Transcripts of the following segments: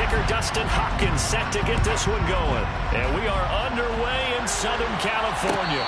kicker Dustin Hopkins set to get this one going. And we are underway in Southern California.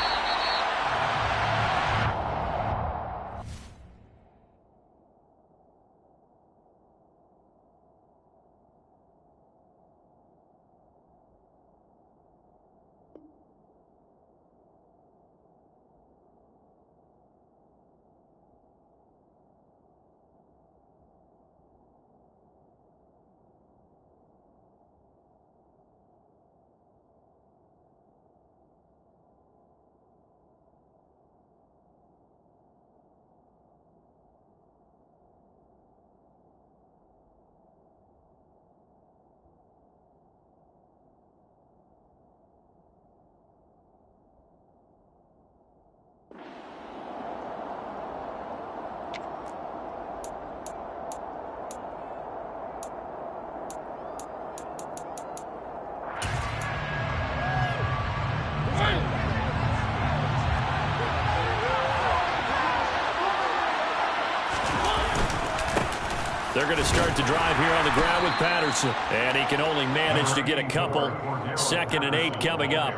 They're going to start the drive here on the ground with Patterson. And he can only manage to get a couple. 2nd and 8 coming up.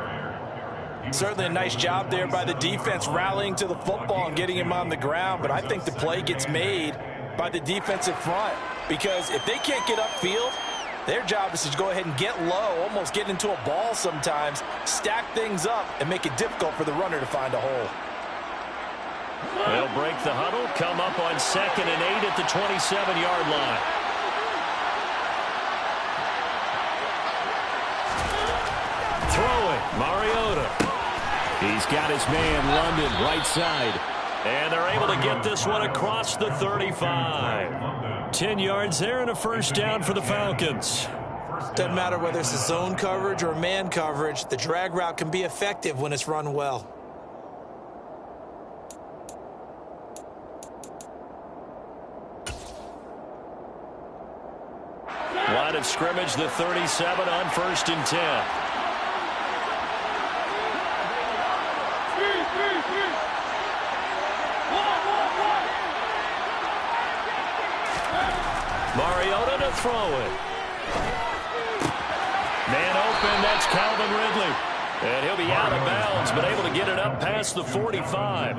Certainly a nice job there by the defense rallying to the football and getting him on the ground. But I think the play gets made by the defensive front. Because if they can't get upfield, their job is to go ahead and get low, almost get into a ball sometimes, stack things up, and make it difficult for the runner to find a hole. They'll break the huddle, come up on 2nd and 8 at the 27-yard line. Throwing, Mariota. He's got his man, London, right side. And they're able to get this one across the 35. 10 yards there and a first down for the Falcons. Doesn't matter whether it's a zone coverage or man coverage, the drag route can be effective when it's run well. Line of scrimmage, the 37 on 1st and 10. Mariota to throw it. Man open, that's Calvin Ridley. And he'll be out of bounds, but able to get it up past the 45.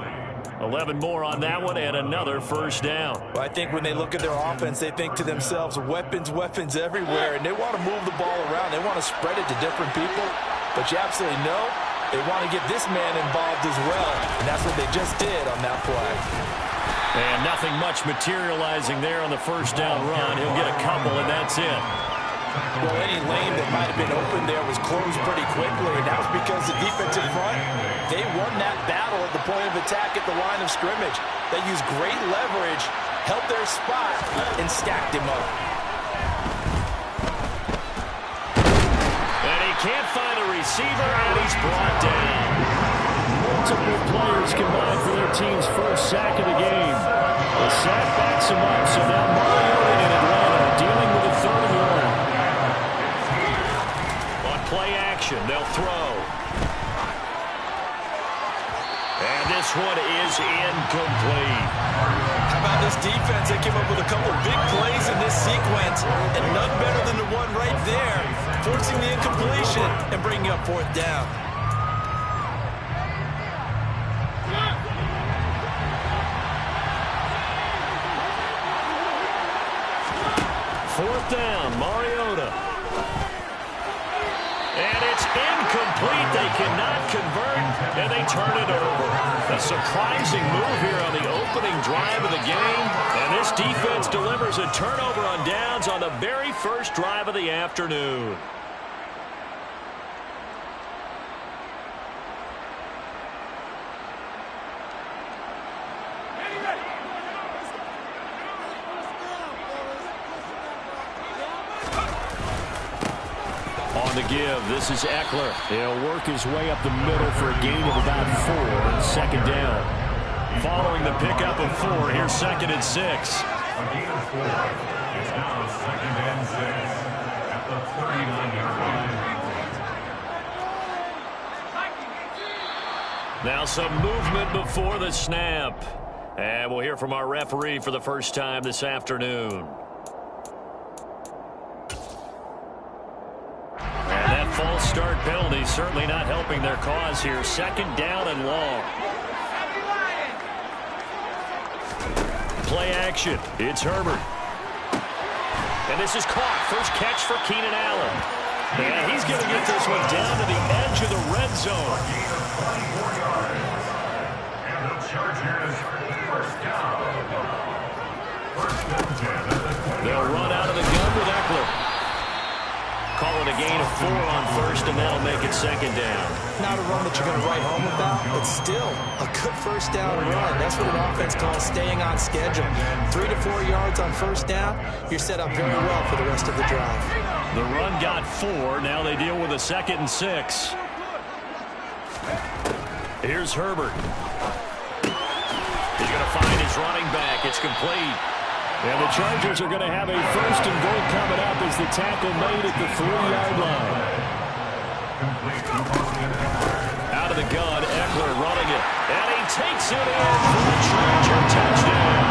11 more on that one and another first down. Well, I think when they look at their offense, they think to themselves, weapons, weapons everywhere, and they want to move the ball around. They want to spread it to different people, but you absolutely know they want to get this man involved as well, and that's what they just did on that play. And nothing much materializing there on the first down run. He'll get a couple, and that's it. Well, any lane that might have been open there was closed pretty quickly, and that was because the defensive front, they won that battle at the point of attack at the line of scrimmage. They used great leverage, held their spot, and stacked him up. And he can't find a receiver, and he's brought down. Multiple players combined for their team's first sack of the game. The sack backs him up, so now Mariota in Atlanta dealing with a 3rd and 1. Play action, they'll throw. And this one is incomplete. How about this defense? They came up with a couple of big plays in this sequence, and none better than the one right there, forcing the incompletion and bringing up 4th down. Fourth down, Mariota. And it's incomplete. They cannot convert, and they turn it over. A surprising move here on the opening drive of the game. And this defense delivers a turnover on downs on the very first drive of the afternoon. The give. This is Eckler. He'll work his way up the middle for a gain of about 4 on 2nd down. Following the pickup of 4, here's 2nd and 6. A gain of 4. It's now 2nd and 6 at the 39-yard line. Now some movement before the snap. And we'll hear from our referee for the first time this afternoon. start penalty certainly not helping their cause here. Second down and long. Play action. It's Herbert. And this is caught. First catch for Keenan Allen. And he's going to get this one down to the edge of the red zone. And the Chargers, first down. They'll run out of the gun with Eckler. Call it a gain of 4 on first, and that'll make it second down. Not a run that you're going to write home about, but still a good first down run. That's what an offense calls staying on schedule. 3 to 4 yards on first down, you're set up very well for the rest of the drive. The run got 4. Now they deal with a 2nd and 6. Here's Herbert. He's going to find his running back. It's complete. And the Chargers are going to have a 1st and goal coming up as the tackle made at the 3-yard line. Out of the gun, Eckler running it. And he takes it in for a Charger touchdown.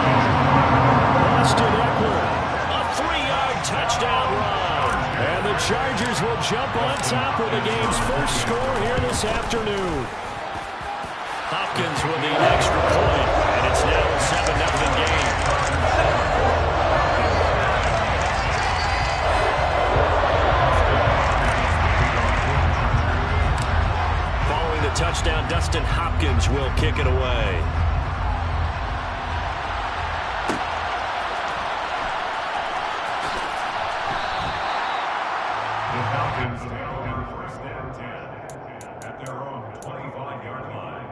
Austin Eckler, a 3-yard touchdown run. And the Chargers will jump on top of the game's first score here this afternoon. Hopkins with the extra point, and it's now a 7-0 game. Following the touchdown, Dustin Hopkins will kick it away. The Falcons now first and 10 at their own 25-yard line.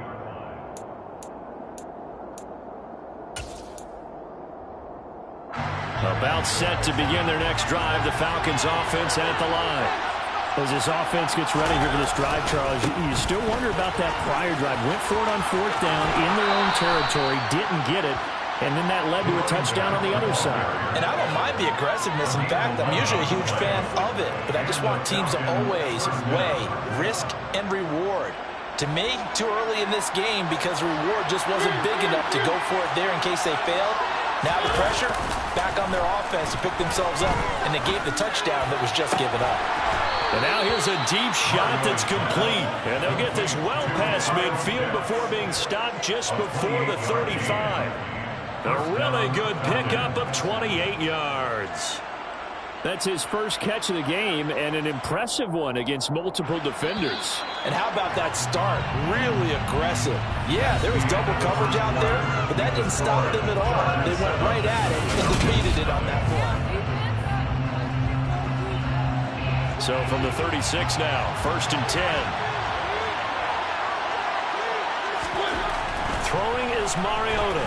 About set to begin their next drive, the Falcons offense at the line. As this offense gets ready here for this drive, Charles, you still wonder about that prior drive. Went for it on 4th down in their own territory, didn't get it, and then that led to a touchdown on the other side. And I don't mind the aggressiveness. In fact, I'm usually a huge fan of it, but I just want teams to always weigh risk and reward. To me, too early in this game because the reward just wasn't big enough to go for it there in case they failed. Now the pressure back on their offense to pick themselves up, and they gave the touchdown that was just given up. And now here's a deep shot that's complete. And they'll get this well past midfield before being stopped just before the 35. A really good pickup of 28 yards. That's his first catch of the game, and an impressive one against multiple defenders. And how about that start? Really aggressive. Yeah, there was double coverage out there, but that didn't stop them at all. They went right at it and defeated it on that play. So from the 36 now, 1st and 10. Throwing is Mariota.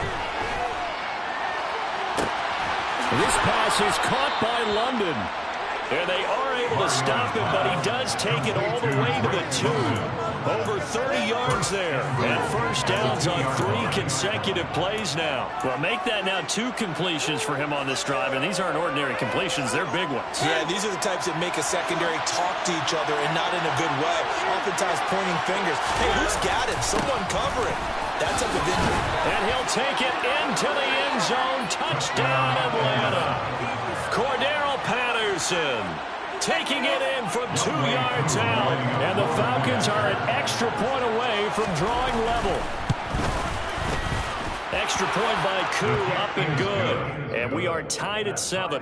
This pass is caught by London. And they are able to stop him, but he does take it all the way to the 2. Over 30 yards there. And first downs on 3 consecutive plays now. Well, make that now 2 completions for him on this drive. And these aren't ordinary completions. They're big ones. Yeah, these are the types that make a secondary talk to each other and not in a good way. Oftentimes pointing fingers. Hey, who's got him? Someone cover it. That's up within. And he'll take it into the end zone. Touchdown, Atlanta. Cordero Patterson taking it in from 2 yards out. And the Falcons are an extra point away from drawing level. Extra point by Koo, up and good. And we are tied at 7.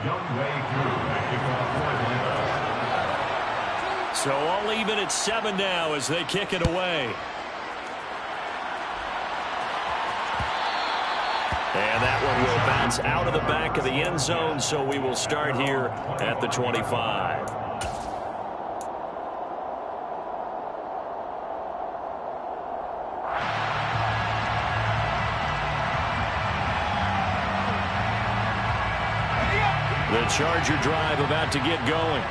Young way through the kickoff point. So all even at 7 now as they kick it away. And that one will bounce out of the back of the end zone, so we will start here at the 25. The Charger drive about to get going.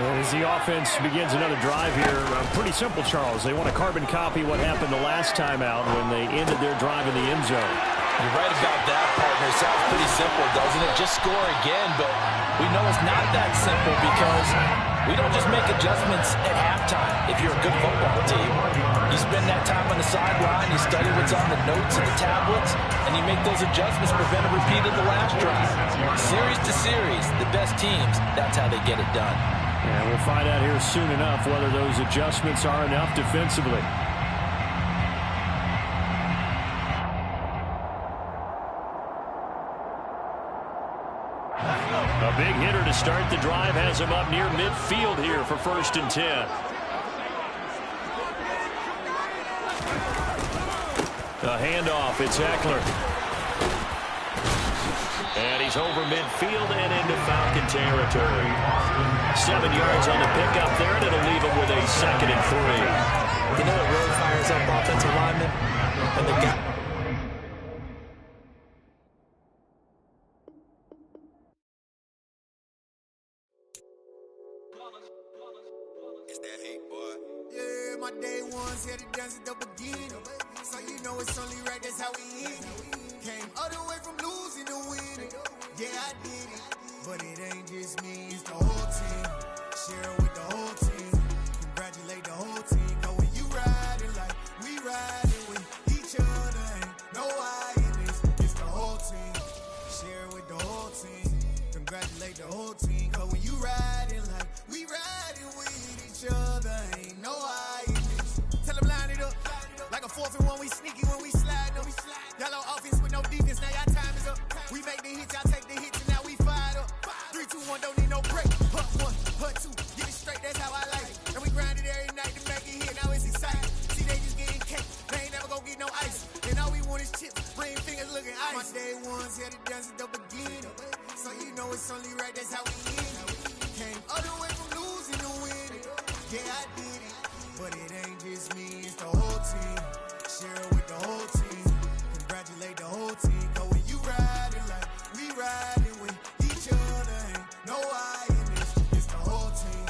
As the offense begins another drive here, pretty simple, Charles. They want to carbon copy what happened the last time out when they ended their drive in the end zone. You're right about that, partner. Sounds pretty simple, doesn't it? Just score again, but we know it's not that simple because we don't just make adjustments at halftime. If you're a good football team, you spend that time on the sideline, you study what's on the notes and the tablets, and you make those adjustments, prevent a repeat of the last drive. Series to series, the best teams, that's how they get it done. And we'll find out here soon enough whether those adjustments are enough defensively. A big hitter to start the drive has him up near midfield here for 1st and 10. A handoff, it's Eckler. And he's over midfield and into Falcon territory. 7 yards on the pickup there, and it'll leave him with a 2nd and 3. You know what really fires up offensive linemen? And the guy. Yeah, my day ones had to dance at the beginning. So you know it's only right, that's how we end it. Came all the way from losing to winning. Yeah, I did it. But it ain't just me, it's the whole team. Share it with the whole team. Congratulate the whole team. Cause when you riding like we riding with each other, ain't no I in this. It's the whole team. Share it with the whole team. Congratulate the whole team. Cause when you riding like we riding with each other, ain't no I in this. Tell them line it up. Like a 4th and 1, we sneaky when we slide them. Y'all on offense with no defense, now y'all time is up. We make the hits, y'all take the hits, and now we fired up. 3, 2, 1, don't need no break. Hut 1, hut 2, get it straight, that's how I like it. And we grind it every night to make it hit, now it's exciting. See, they just getting cake, they ain't never gonna get no ice. And all we want is chips, ring fingers looking ice. My day ones had to dance at the beginning. So you know it's only right, that's how we end it. Came all the way from losing to winning. Yeah, I did it. But it ain't just me, it's the whole team. Share it with the whole team. Congratulate the whole team. Cause when you riding like we riding with each other, ain't no I in this. It's the whole team.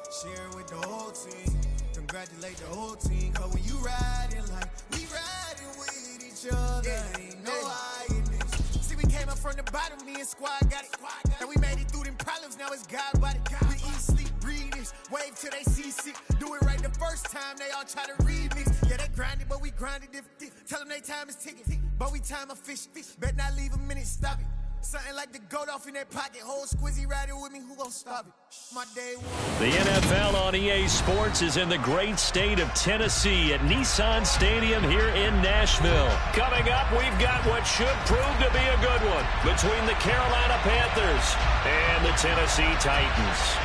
Share it with the whole team. Congratulate the whole team. Cause when you riding like we riding with each other, ain't no I in this. See, we came up from the bottom, me and squad got it. And we made it through them problems, now it's God body. We eat, sleep, breathe this. Wave till they see sick. Do it right the first time, they all try to remix. Yeah, they grinded, but we grinded different. Tell them they time is ticking, but we time a fish. Bet not leave a minute, stop it. Something like the goat off in that pocket. Whole squizzy riding with me, who gon' stop it? My day one. The NFL on EA Sports is in the great state of Tennessee at Nissan Stadium here in Nashville. Coming up, we've got what should prove to be a good one between the Carolina Panthers and the Tennessee Titans.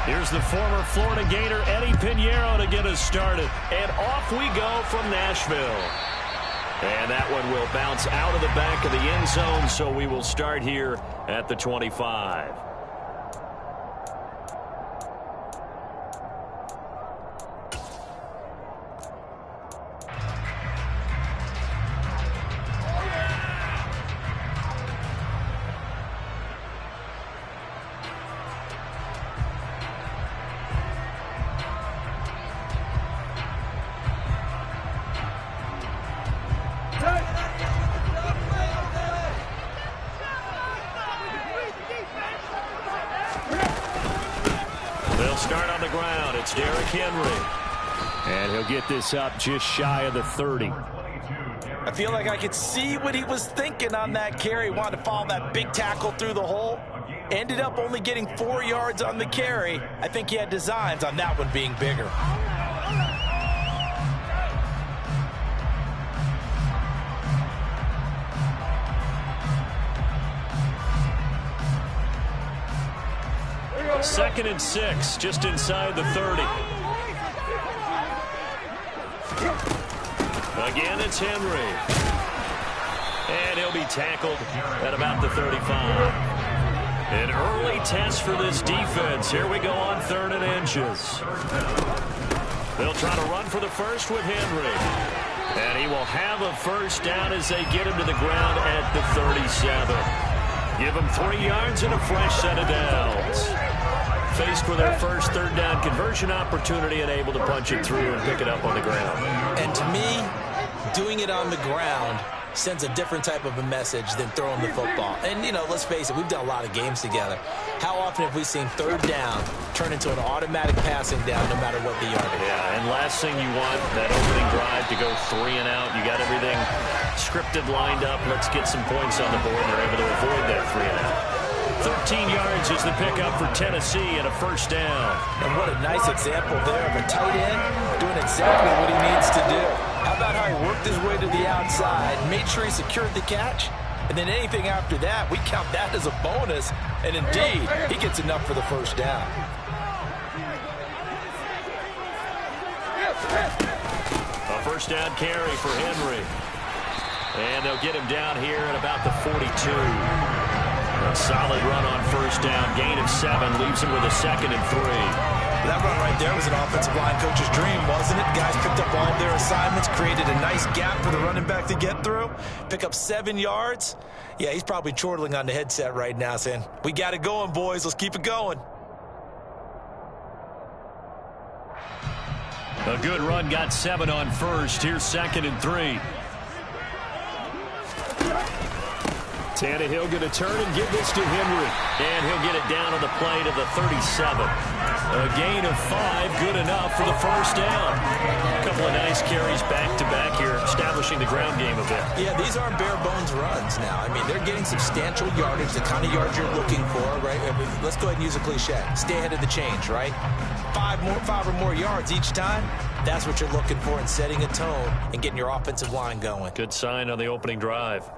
Here's the former Florida Gator Eddie Pinheiro to get us started. And off we go from Nashville. And that one will bounce out of the back of the end zone, so we will start here at the 25. And he'll get this up just shy of the 30. I feel like I could see what he was thinking on that carry. Wanted to follow that big tackle through the hole. Ended up only getting 4 yards on the carry. I think he had designs on that one being bigger. Second and 6, just inside the 30. Again, it's Henry. And he'll be tackled at about the 35. An early test for this defense. Here we go on 3rd and inches. They'll try to run for the first with Henry. And he will have a first down as they get him to the ground at the 37. Give him 3 yards and a fresh set of downs. Faced with their first 3rd down conversion opportunity and able to punch it through and pick it up on the ground. And to me, doing it on the ground sends a different type of a message than throwing the football. And, you know, let's face it, we've done a lot of games together. How often have we seen third down turn into an automatic passing down no matter what the yardage? Yeah, and last thing you want, that opening drive to go 3 and out. You got everything scripted, lined up. Let's get some points on the board. They're able to avoid that 3 and out. 13 yards is the pickup for Tennessee and a first down. And what a nice example there of a tight end doing exactly what he needs to do. How about how he worked his way to the outside, made sure he secured the catch, and then anything after that, we count that as a bonus. And indeed, he gets enough for the first down. A first down carry for Henry. And they'll get him down here at about the 42. A solid run on first down. Gain of 7 leaves him with a 2nd and 3. That run right there was an offensive line coach's dream, wasn't it? Guys picked up all of their assignments, created a nice gap for the running back to get through, pick up 7 yards. Yeah, he's probably chortling on the headset right now saying, we got it going, boys. Let's keep it going. A good run, got 7 on first. Here's 2nd and 3. Tannehill going to turn and give this to Henry. And he'll get it down on the play to the 37. A gain of 5, good enough for the first down. A couple of nice carries back-to-back here, establishing the ground game a bit. Yeah, these aren't bare-bones runs now. I mean, they're getting substantial yardage, the kind of yards you're looking for, right? I mean, let's go ahead and use a cliche. Stay ahead of the change, right? 5 or more yards each time. That's what you're looking for in setting a tone and getting your offensive line going. Good sign on the opening drive.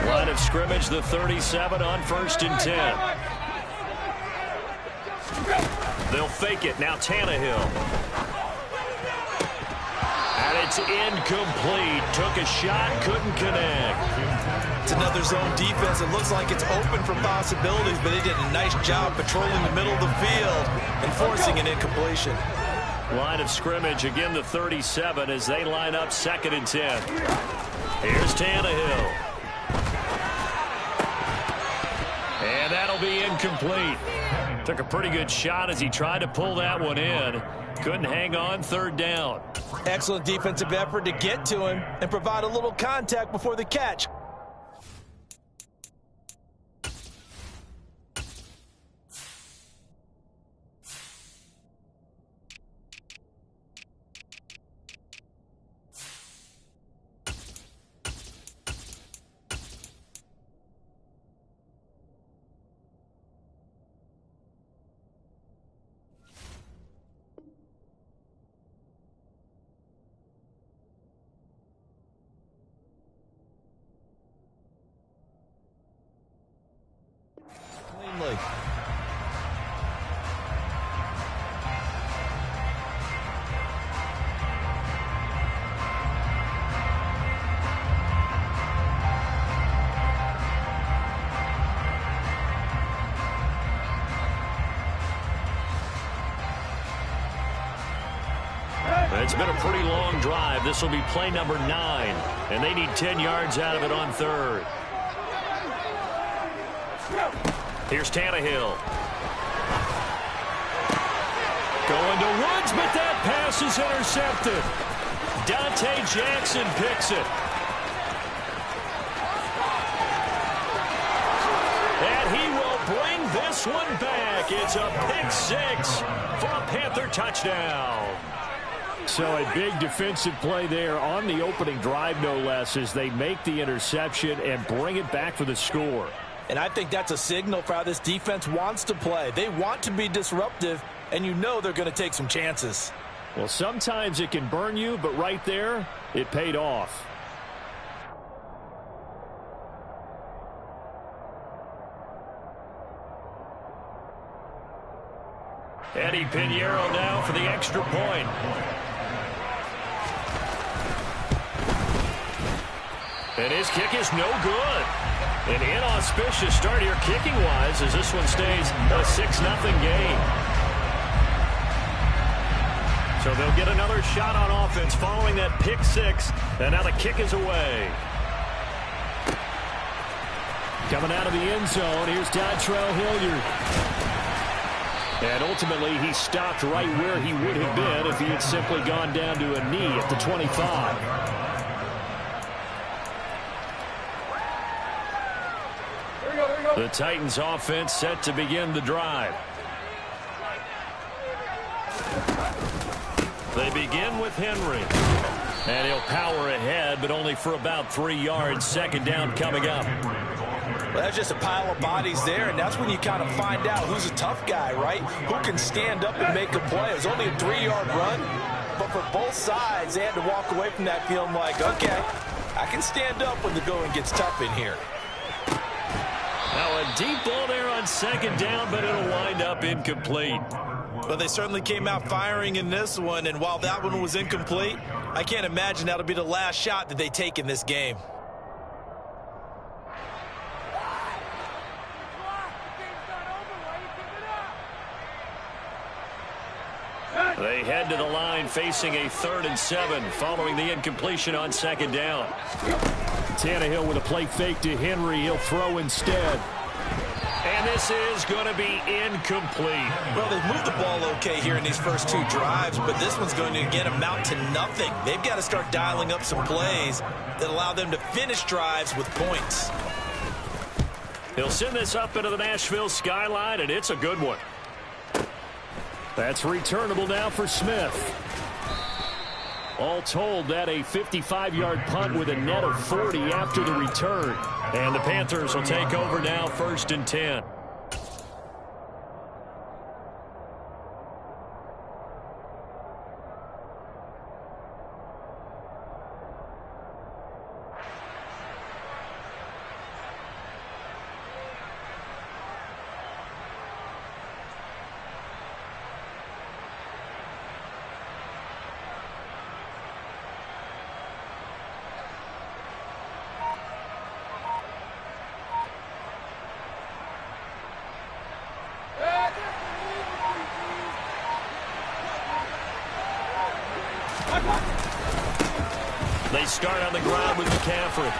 Line of scrimmage, the 37 on 1st and 10. They'll fake it. Now Tannehill. And it's incomplete. Took a shot, couldn't connect. It's another zone defense. It looks like it's open for possibilities, but they did a nice job patrolling the middle of the field and forcing an incompletion. Line of scrimmage, again the 37 as they line up 2nd and 10. Here's Tannehill. And that'll be incomplete. Took a pretty good shot as he tried to pull that one in. Couldn't hang on, 3rd down. Excellent defensive effort to get to him and provide a little contact before the catch. Cleanly. It's been a pretty long drive. This will be play number 9, and they need 10 yards out of it on 3rd. Here's Tannehill. Going to Woods, but that pass is intercepted. Dante Jackson picks it. And he will bring this one back. It's a pick 6 for a Panther touchdown. So a big defensive play there on the opening drive, no less, as they make the interception and bring it back for the score. And I think that's a signal for how this defense wants to play. They want to be disruptive, and you know they're going to take some chances. Well, sometimes it can burn you, but right there, it paid off. Eddie Pinheiro now for the extra point. And his kick is no good. An inauspicious start here kicking-wise as this one stays a 6-0 game. So they'll get another shot on offense following that pick 6. And now the kick is away. Coming out of the end zone, here's Dontrell Hilliard. And ultimately, he stopped right where he would have been if he had simply gone down to a knee at the 25. The Titans offense set to begin the drive. They begin with Henry. And he'll power ahead, but only for about 3 yards. Second down coming up. Well, that's just a pile of bodies there, and that's when you kind of find out who's a tough guy, right? Who can stand up and make a play. It was only a 3-yard run, but for both sides, they had to walk away from that feeling like, okay, I can stand up when the going gets tough in here. Now a deep ball there on second down, but it'll wind up incomplete. Well, they certainly came out firing in this one, and while that one was incomplete, I can't imagine that'll be the last shot that they take in this game. They head to the line facing a 3rd and 7 following the incompletion on second down. Tannehill with a play fake to Henry. He'll throw instead. And this is going to be incomplete. Well, they've moved the ball okay here in these first 2 drives, but this one's going to again amount to nothing. They've got to start dialing up some plays that allow them to finish drives with points. He'll send this up into the Nashville skyline, and it's a good one. That's returnable now for Smith. All told, that a 55-yard punt with a net of 40 after the return. And the Panthers will take over now, 1st and 10. They start on the ground with McCaffrey.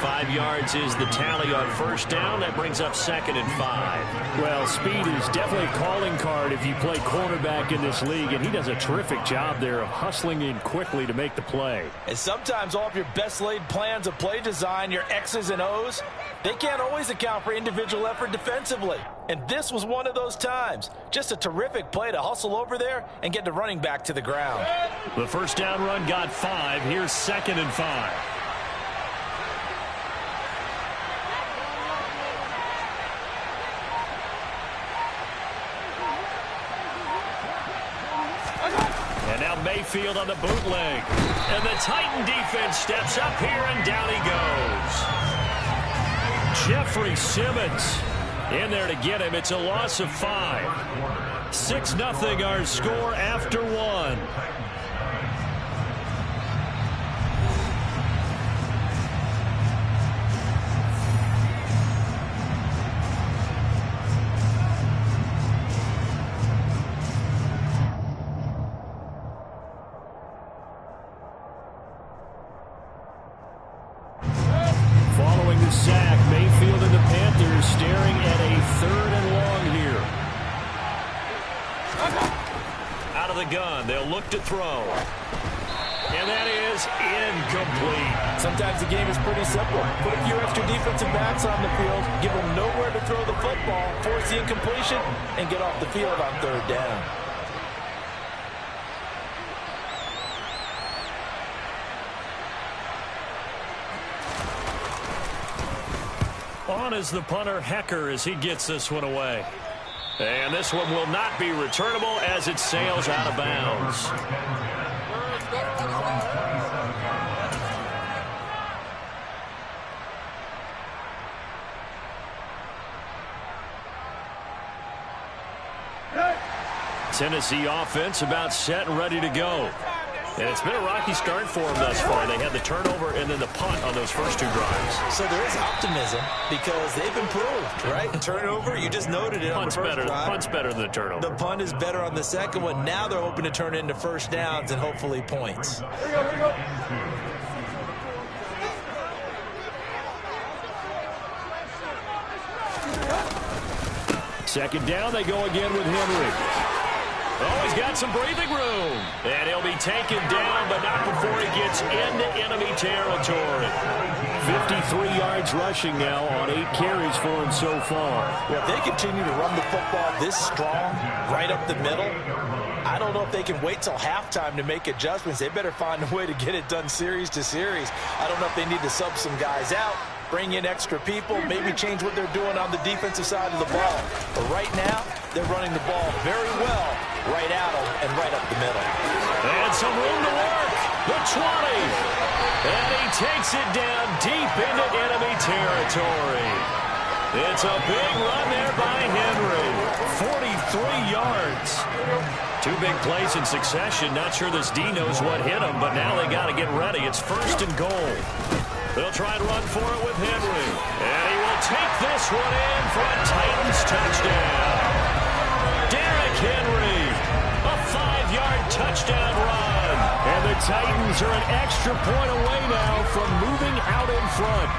5 yards is the tally on first down. That brings up 2nd and 5. Well, speed is definitely a calling card if you play cornerback in this league, and he does a terrific job there of hustling in quickly to make the play. And sometimes all of your best laid plans of play design, your X's and O's, they can't always account for individual effort defensively. And this was one of those times. Just a terrific play to hustle over there and get the running back to the ground. The first down run got 5. Here's 2nd and 5. And now Mayfield on the bootleg. And the Titan defense steps up here, and down he goes. Jeffrey Simmons in there to get him. It's a loss of 5. 6-0 our score after 1. Following the sack, Mayfield and the Panthers staring at a 3rd and long here. Out of the gun, they'll look to throw. And that is incomplete. Sometimes the game is pretty simple. Put a few extra defensive backs on the field, give them nowhere to throw the football, force the incompletion, and get off the field on 3rd down. On is the punter, Hecker, as he gets this one away. And this one will not be returnable as it sails out of bounds. Tennessee offense about set and ready to go. And it's been a rocky start for them thus far. They had the turnover and then the punt on those first 2 drives. So there is optimism because they've improved, right? Turnover, you just noted it on the first drive. Punt's better than the turnover. The punt is better on the second one. Now they're hoping to turn it into first downs and hopefully points. Second down, they go again with Henry. Oh, he's got some breathing room. And he'll be taken down, but not before he gets into enemy territory. 53 yards rushing now on 8 carries for him so far. Well, if they continue to run the football this strong, right up the middle, I don't know if they can wait till halftime to make adjustments. They better find a way to get it done series to series. I don't know if they need to sub some guys out, bring in extra people, maybe change what they're doing on the defensive side of the ball. But right now, they're running the ball very well right out and right up the middle. And some room to work. The 20. And he takes it down deep into enemy territory. It's a big run there by Henry. 43 yards. 2 big plays in succession. Not sure this D knows what hit him, but now they got to get ready. It's 1st and goal. They'll try and run for it with Henry. And he will take this one in for a Titans touchdown. Derrick Henry, a 5-yard touchdown run. And the Titans are an extra point away now from moving out in front.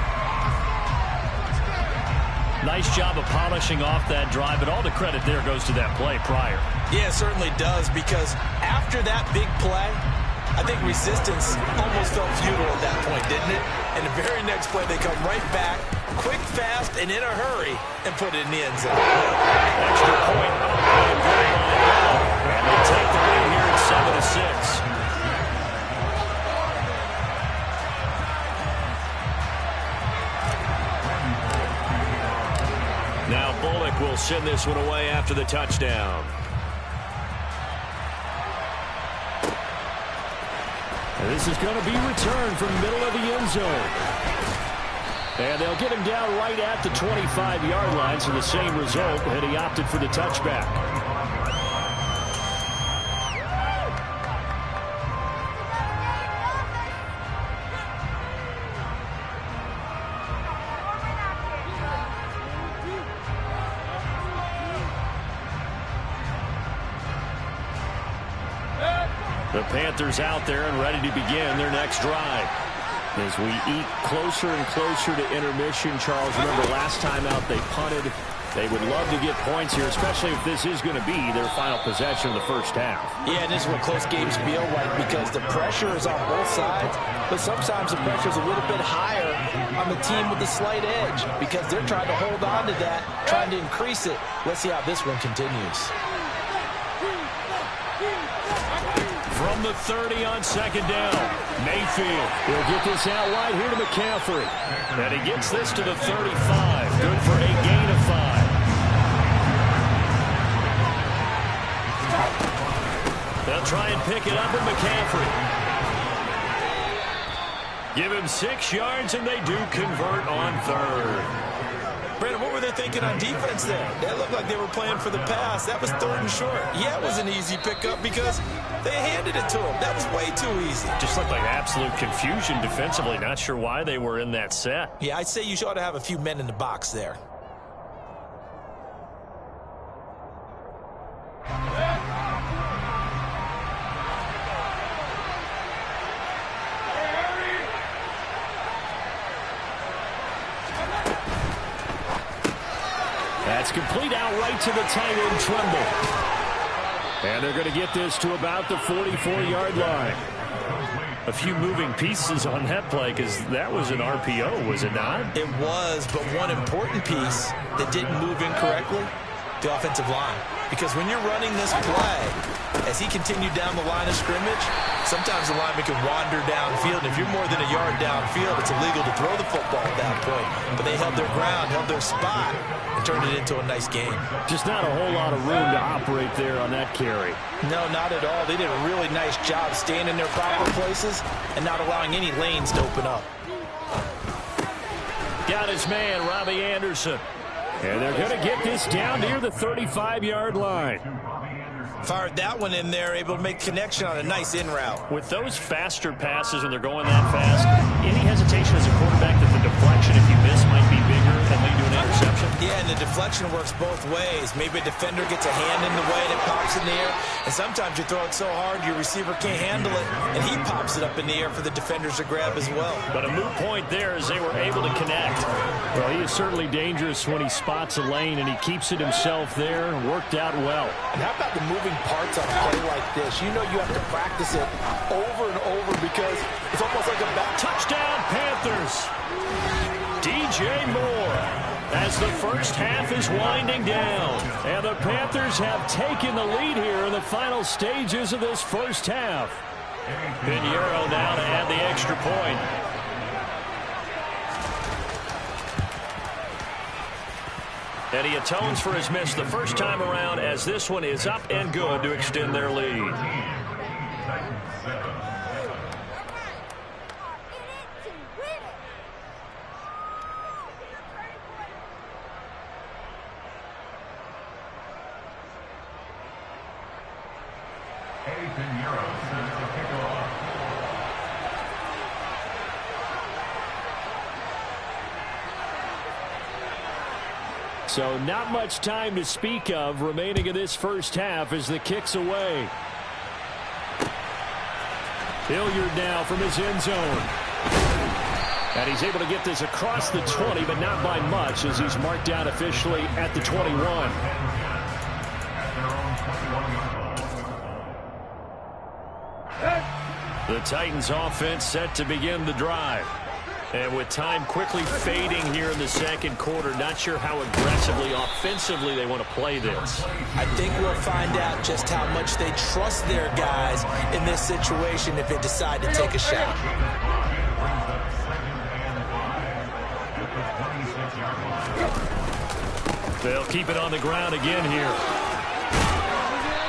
Nice job of polishing off that drive, but all the credit there goes to that play prior. Yeah, it certainly does, because after that big play, I think resistance almost felt futile at that point, didn't it? And the very next play, they come right back, quick, fast, and in a hurry, and put it in the end zone. Extra point. And they take the lead here at 7-6. Now Bullock will send this one away after the touchdown. And this is going to be returned from the middle of the end zone. And they'll get him down right at the 25-yard line, so the same result, and he opted for the touchback. The Panthers out there and ready to begin their next drive. As we eat closer and closer to intermission, Charles, remember last time out they punted. They would love to get points here, especially if this is going to be their final possession of the first half. Yeah, and this is what close games feel like, because the pressure is on both sides, but sometimes the pressure is a little bit higher on the team with the slight edge, because they're trying to hold on to that, trying to increase it. Let's see how this one continues. From the 30 on second down, Mayfield will get this out wide here to McCaffrey. And he gets this to the 35. Good for a gain of 5. They'll try and pick it up with McCaffrey. Give him 6 yards, and they do convert on 3rd. Brandon, what were they thinking on defense there? They looked like they were playing for the pass. That was 3rd and short. Yeah, it was an easy pickup because they handed it to him. That was way too easy. Just looked like absolute confusion defensively. Not sure why they were in that set. Yeah, I'd say you ought to have a few men in the box there. That's complete out right to the tight end, Tremble. And they're going to get this to about the 44-yard line. A few moving pieces on that play, because that was an RPO, was it not? It was, but one important piece that didn't move incorrectly, the offensive line. Because when you're running this play, as he continued down the line of scrimmage, sometimes the lineman can wander downfield. And if you're more than a yard downfield, it's illegal to throw the football at that point. But they held their ground, held their spot, and turned it into a nice game. Just not a whole lot of room to operate there on that carry. No, not at all. They did a really nice job staying in their proper places and not allowing any lanes to open up. Got his man, Robbie Anderson. And they're going to get this down near the 35-yard line. Fired that one in there, able to make connection on a nice in route. With those faster passes when they're going that fast, any hesitation as a quarterback that the deflection, if you miss, might be bigger and lead to an interception? Yeah, and the deflection works both ways. Maybe a defender gets a hand in the way and it pops in the air. And sometimes you throw it so hard your receiver can't handle it, and he pops it up in the air for the defenders to grab as well. But a moot point there as they were able to connect. Well, he is certainly dangerous when he spots a lane, and he keeps it himself there. Worked out well. And how about the moving parts on a play like this? You know you have to practice it over and over because it's almost like a back. Touchdown, Panthers. DJ Moore. As the first half is winding down. And the Panthers have taken the lead here in the final stages of this first half. Pinheiro now to add the extra point. And he atones for his miss the first time around as this one is up and good to extend their lead. So not much time to speak of remaining in this first half as the kick's away. Hilliard now from his end zone. And he's able to get this across the 20, but not by much as he's marked down officially at the 21. The Titans offense set to begin the drive. And with time quickly fading here in the second quarter, not sure how aggressively, offensively they want to play this. I think we'll find out just how much they trust their guys in this situation if they decide to take a shot. They'll keep it on the ground again here.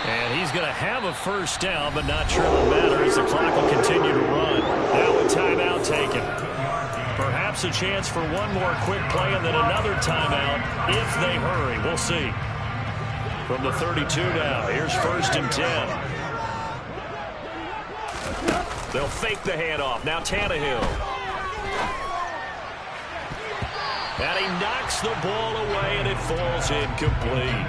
And he's going to have a first down, but not sure it'll matter as the clock will continue to run. Now a timeout taken. Perhaps a chance for one more quick play and then another timeout if they hurry. We'll see. From the 32 now, here's 1st and 10. They'll fake the handoff. Now Tannehill. And he knocks the ball away, and it falls incomplete.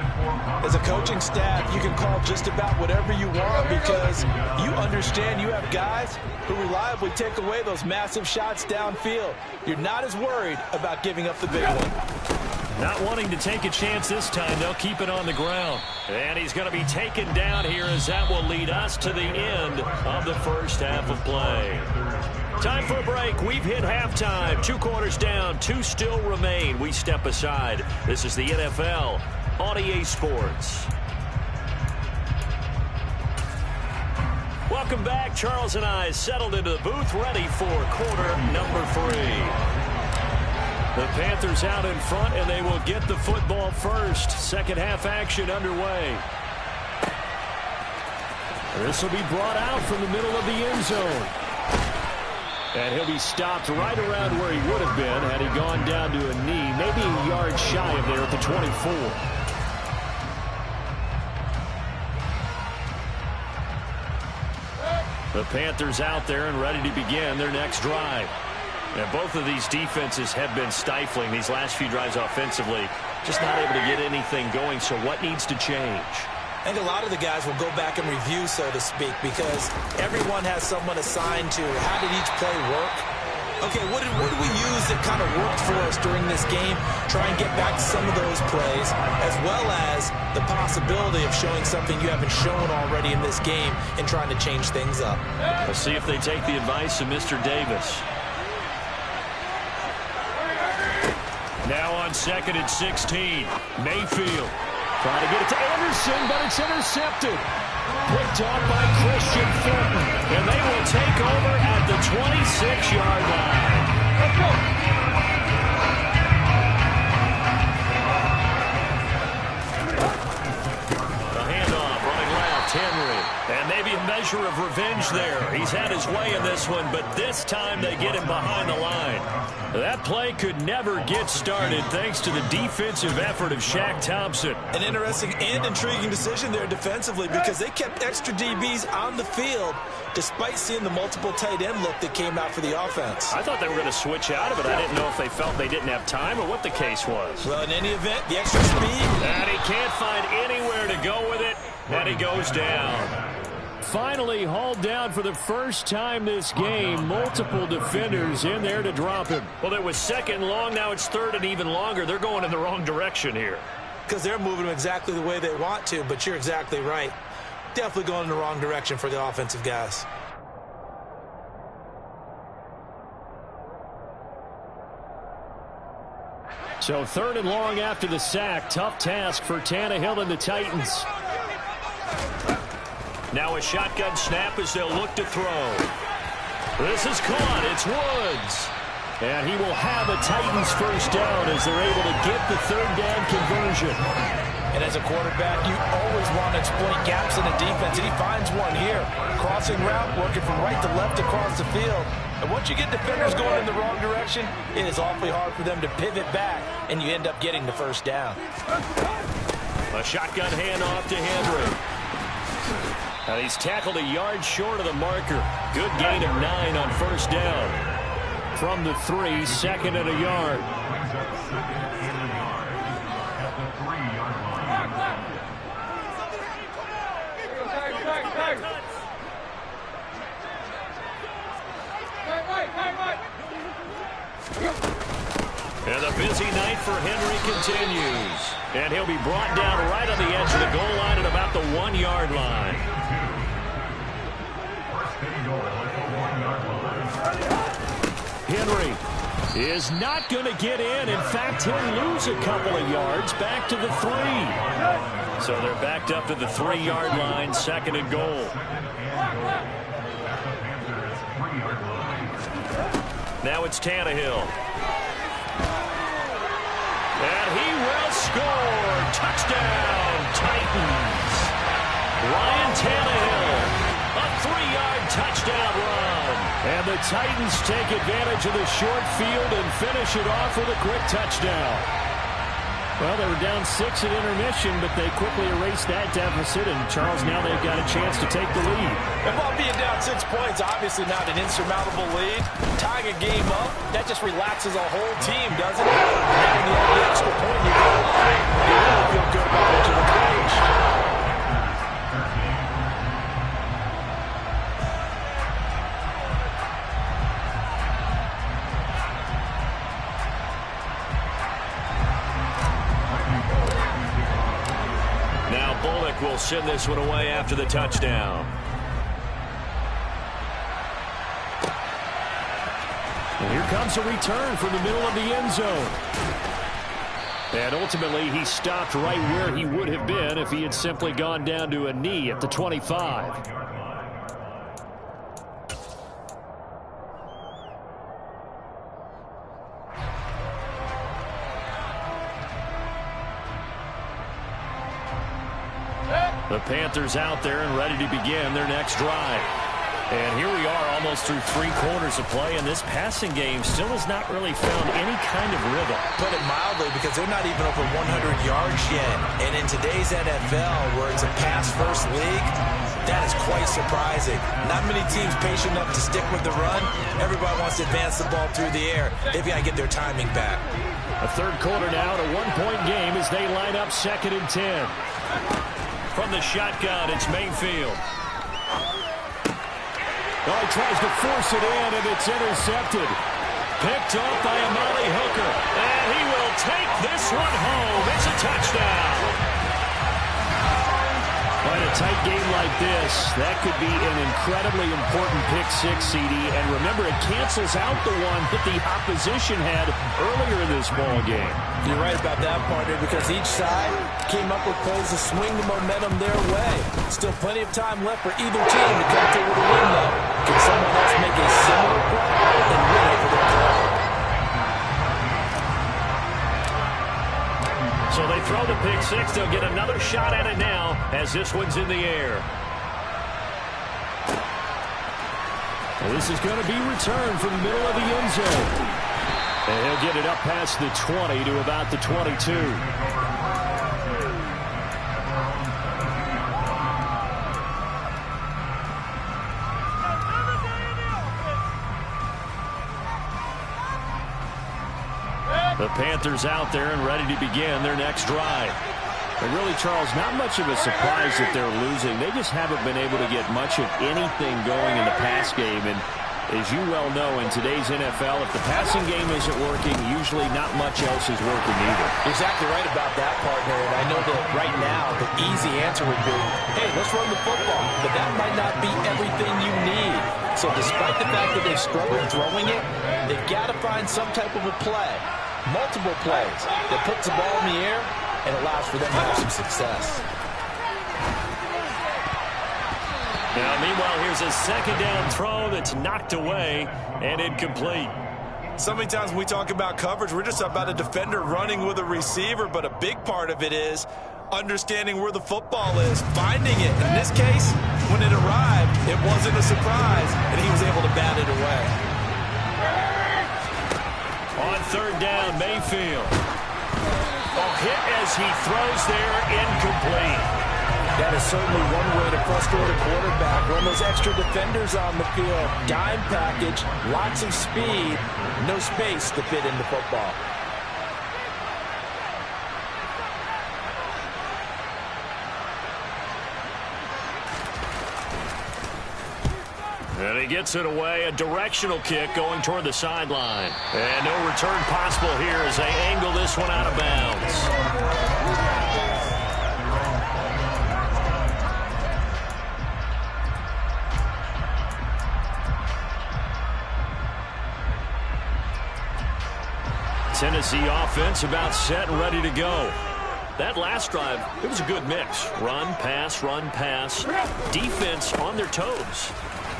As a coaching staff, you can call just about whatever you want because you understand you have guys who reliably take away those massive shots downfield. You're not as worried about giving up the big one. Not wanting to take a chance this time, they'll keep it on the ground. And he's going to be taken down here as that will lead us to the end of the first half of play. Time for a break. We've hit halftime. 2 quarters down. 2 still remain. We step aside. This is the NFL on EA Sports. Welcome back. Charles and I settled into the booth, ready for quarter number 3. The Panthers out in front, and they will get the football first. Second half action underway. This will be brought out from the middle of the end zone. And he'll be stopped right around where he would have been had he gone down to a knee, maybe a yard shy of there at the 24. The Panthers out there and ready to begin their next drive. And both of these defenses have been stifling these last few drives offensively. Just not able to get anything going, so what needs to change? I think a lot of the guys will go back and review, so to speak, because everyone has someone assigned to how did each play work. Okay, what did we use that kind of worked for us during this game? Try and get back to some of those plays, as well as the possibility of showing something you haven't shown already in this game and trying to change things up. We'll see if they take the advice of Mr. Davis. Now on 2nd and 16, Mayfield. Trying to get it to Anderson, but it's intercepted. Picked off by Christian Fulton. And they will take over at the 26-yard line. Let's go. The handoff running left, Henry. And maybe a measure measure of revenge there. He's had his way in this one, but this time they get him behind the line. That play could never get started thanks to the defensive effort of Shaq Thompson. An interesting and intriguing decision there defensively because they kept extra DBs on the field despite seeing the multiple tight end look that came out for the offense. I thought they were going to switch out of it. I didn't know if they felt they didn't have time or what the case was. Well, in any event, the extra speed. And he can't find anywhere to go with it, and he goes down. Finally hauled down for the first time this game. Multiple defenders in there to drop him. Well, it was second long. Now it's third and even longer. They're going in the wrong direction here. Because they're moving them exactly the way they want to, but you're exactly right. Definitely going in the wrong direction for the offensive guys. So third and long after the sack. Tough task for Tannehill and the Titans. Now a shotgun snap as they'll look to throw. This is caught. It's Woods. And he will have a Titans first down as they're able to get the third down conversion. And as a quarterback, you always want to exploit gaps in the defense, and he finds one here. Crossing route, working from right to left across the field. And once you get defenders going in the wrong direction, it is awfully hard for them to pivot back, and you end up getting the first down. A shotgun handoff to Henry. He's tackled a yard short of the marker. Good gain of 9 on first down. From the 3, second and a yard. And the busy night for Henry continues. And he'll be brought down right on the edge of the goal line at about the 1-yard line. Henry is not going to get in. In fact, he'll lose a couple of yards back to the 3. So they're backed up to the 3-yard line, second and goal. Now it's Tannehill. And he will score. Touchdown, Titans. Ryan Tannehill, a 3-yard touchdown run. And the Titans take advantage of the short field and finish it off with a quick touchdown. Well, they were down 6 at intermission, but they quickly erased that deficit. And, Charles, now they've got a chance to take the lead. And while being down 6 points, obviously not an insurmountable lead. Tying a game up, that just relaxes a whole team, doesn't it? Having the extra point, you really feel good about what you've accomplished. Will send this one away after the touchdown. And here comes a return from the middle of the end zone. And ultimately, he stopped right where he would have been if he had simply gone down to a knee at the 25. The Panthers out there and ready to begin their next drive. And here we are almost through 3 quarters of play, and this passing game still has not really found any kind of rhythm. Put it mildly, because they're not even over 100 yards yet. And in today's NFL, where it's a pass-first league, that is quite surprising. Not many teams patient enough to stick with the run. Everybody wants to advance the ball through the air. They've got to get their timing back. A third quarter now, a 1-point game as they line up second and 10. From the shotgun, it's Mayfield. Oh, he tries to force it in, and it's intercepted. Picked off by Amali Hooker. And he will take this one home. It's a touchdown. In a tight game like this, that could be an incredibly important pick-6, CD. And remember, it cancels out the one that the opposition had earlier in this ball game. You're right about that, partner, because each side came up with plays to swing the momentum their way. Still plenty of time left for either team to come through with a win, though. Can someone else make a similar play and win it for their club? So they throw the pick-6. They'll get another shot at it now as this one's in the air. Well, this is going to be returned from the middle of the end zone. And he'll get it up past the 20 to about the 22. The Panthers out there and ready to begin their next drive. And really, Charles, not much of a surprise that they're losing. They just haven't been able to get much of anything going in the pass game. And as you well know, in today's NFL, if the passing game isn't working, usually not much else is working either. Exactly right about that, partner. And I know that right now the easy answer would be, hey, let's run the football. But that might not be everything you need. So despite the fact that they've struggled throwing it, they've got to find some type of a play, multiple plays, that puts the ball in the air and allows for them to have some success. Now, meanwhile, here's a second down throw that's knocked away and incomplete. So many times when we talk about coverage, we're just about a defender running with a receiver, but a big part of it is understanding where the football is, finding it. In this case, when it arrived, it wasn't a surprise, and he was able to bat it away. On third down, Mayfield. Hit as he throws there, incomplete. That is certainly one way to frustrate a quarterback. Run those extra defenders on the field. Dime package, lots of speed, no space to fit in the football. And he gets it away, a directional kick going toward the sideline. And no return possible here as they angle this one out of bounds. Tennessee offense about set and ready to go. That last drive, it was a good mix. Run, pass, defense on their toes.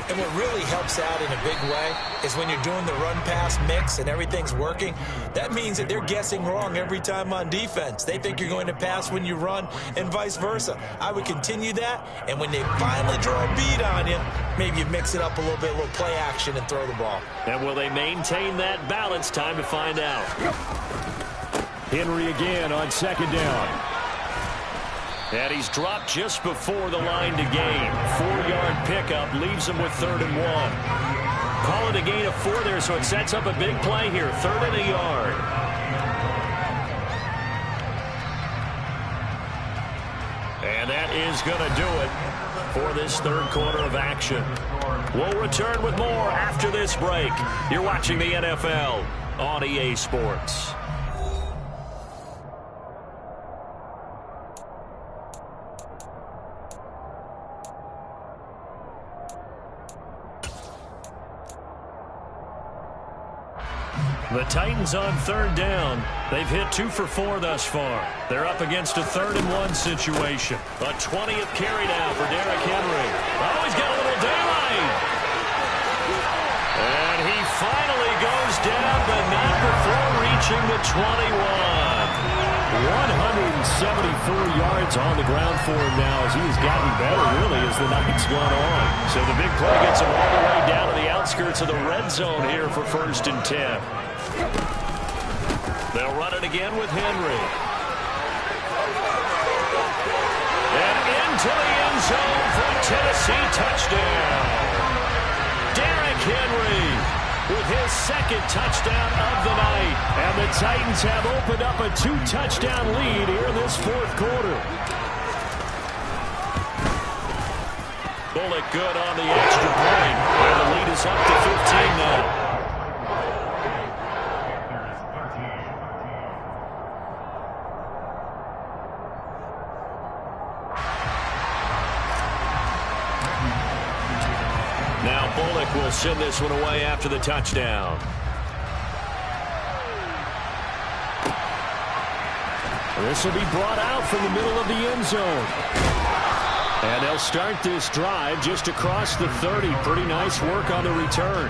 And what really helps out in a big way is when you're doing the run-pass mix and everything's working, that means that they're guessing wrong every time on defense. They think you're going to pass when you run and vice versa. I would continue that, and when they finally draw a beat on you, maybe you mix it up a little bit, a little play action, and throw the ball. And will they maintain that balance? Time to find out. Henry again on second down. And he's dropped just before the line to gain. 4-yard pickup leaves him with 3rd and 1. Call it a gain of 4 there, so it sets up a big play here. 3rd and a yard. And that is going to do it for this third quarter of action. We'll return with more after this break. You're watching the NFL on EA Sports. The Titans on third down. They've hit 2 for 4 thus far. They're up against a 3rd and 1 situation. A 20th carry now for Derrick Henry. Oh, he's got a little daylight. And he finally goes down, but not before reaching the 21. 174 yards on the ground for him now as he has gotten better, really, as the night's gone on. So the big play gets him all the way down to the outskirts of the red zone here for 1st and 10. They'll run it again with Henry. And into the end zone for a Tennessee touchdown. Derrick Henry with his 2nd touchdown of the night. And the Titans have opened up a 2-touchdown lead here in this 4th quarter. Bullock good on the extra point. And the lead is up to 15 now. Now Bullock will send this one away after the touchdown. This will be brought out from the middle of the end zone. And they'll start this drive just across the 30. Pretty nice work on the return.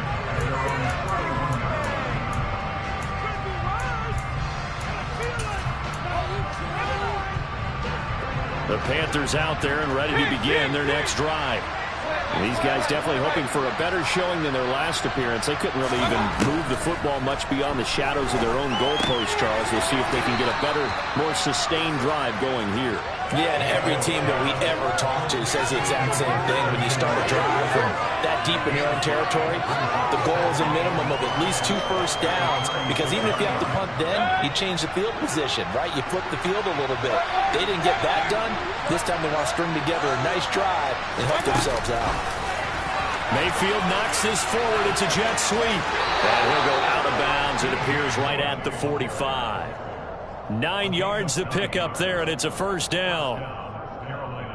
The Panthers out there and ready to begin their next drive. These guys definitely hoping for a better showing than their last appearance. They couldn't really even move the football much beyond the shadows of their own goalpost, Charles. We'll see if they can get a better, more sustained drive going here. Yeah, and every team that we ever talk to says the exact same thing. When you start a drive from that deep in your own territory, the goal is a minimum of at least 2 first downs, because even if you have to punt then, you change the field position, right? You flip the field a little bit. They didn't get that done. This time they want to string together a nice drive and help themselves out. Mayfield knocks this forward. It's a jet sweep. And he'll go out of bounds. It appears right at the 45. 9 yards to pick up there, and it's a first down.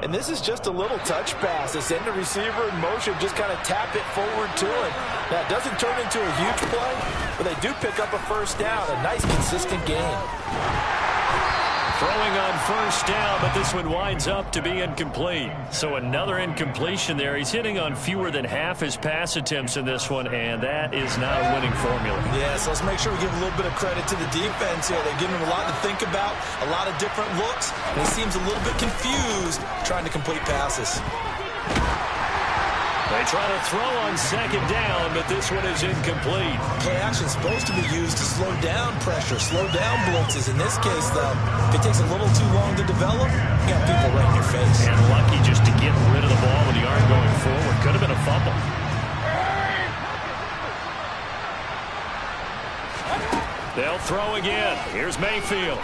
And this is just a little touch pass. They send the receiver in motion, just kind of tap it forward to him. Now, it doesn't turn into a huge play, but they do pick up a first down. A nice, consistent game. Throwing on first down, but this one winds up to be incomplete. So another incompletion there. He's hitting on fewer than half his pass attempts in this one, and that is not a winning formula. Yeah, so let's make sure we give a little bit of credit to the defense here. They're giving him a lot to think about, a lot of different looks, and he seems a little bit confused trying to complete passes. They try to throw on second down, but this one is incomplete. Play action is supposed to be used to slow down pressure, slow down blitzes. In this case, though, if it takes a little too long to develop, you got people right in your face. And lucky just to get rid of the ball with the arm going forward. Could have been a fumble. They'll throw again. Here's Mayfield.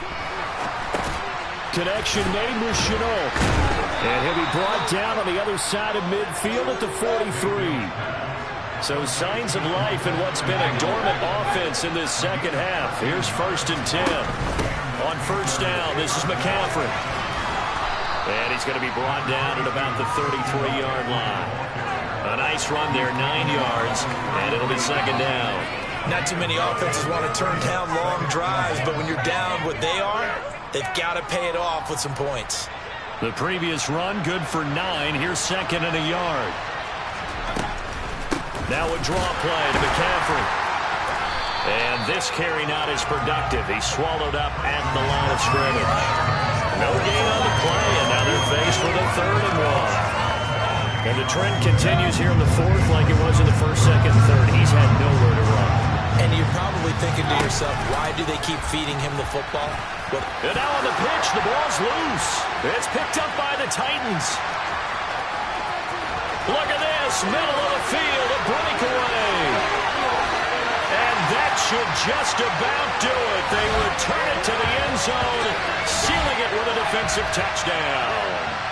Connection made with Chenault. And he'll be brought down on the other side of midfield at the 43. So signs of life in what's been a dormant offense in this second half. Here's 1st and 10. On first down, this is McCaffrey. And he's going to be brought down at about the 33-yard line. A nice run there, 9 yards, and it'll be second down. Not too many offenses want to turn down long drives, but when you're down what they are, they've got to pay it off with some points. The previous run, good for 9. Here's 2nd and a yard. Now a draw play to McCaffrey. And this carry not as productive. He's swallowed up at the line of scrimmage. No gain on the play, and now they're faced with a 3rd and 1. And the trend continues here in the 4th like it was in the 1st, 2nd, 3rd. He's had nowhere to run. And you're probably thinking to yourself, why do they keep feeding him the football? And now on the pitch, the ball's loose. It's picked up by the Titans. Look at this, middle of the field, a breakaway. And that should just about do it. They return it to the end zone, sealing it with a defensive touchdown.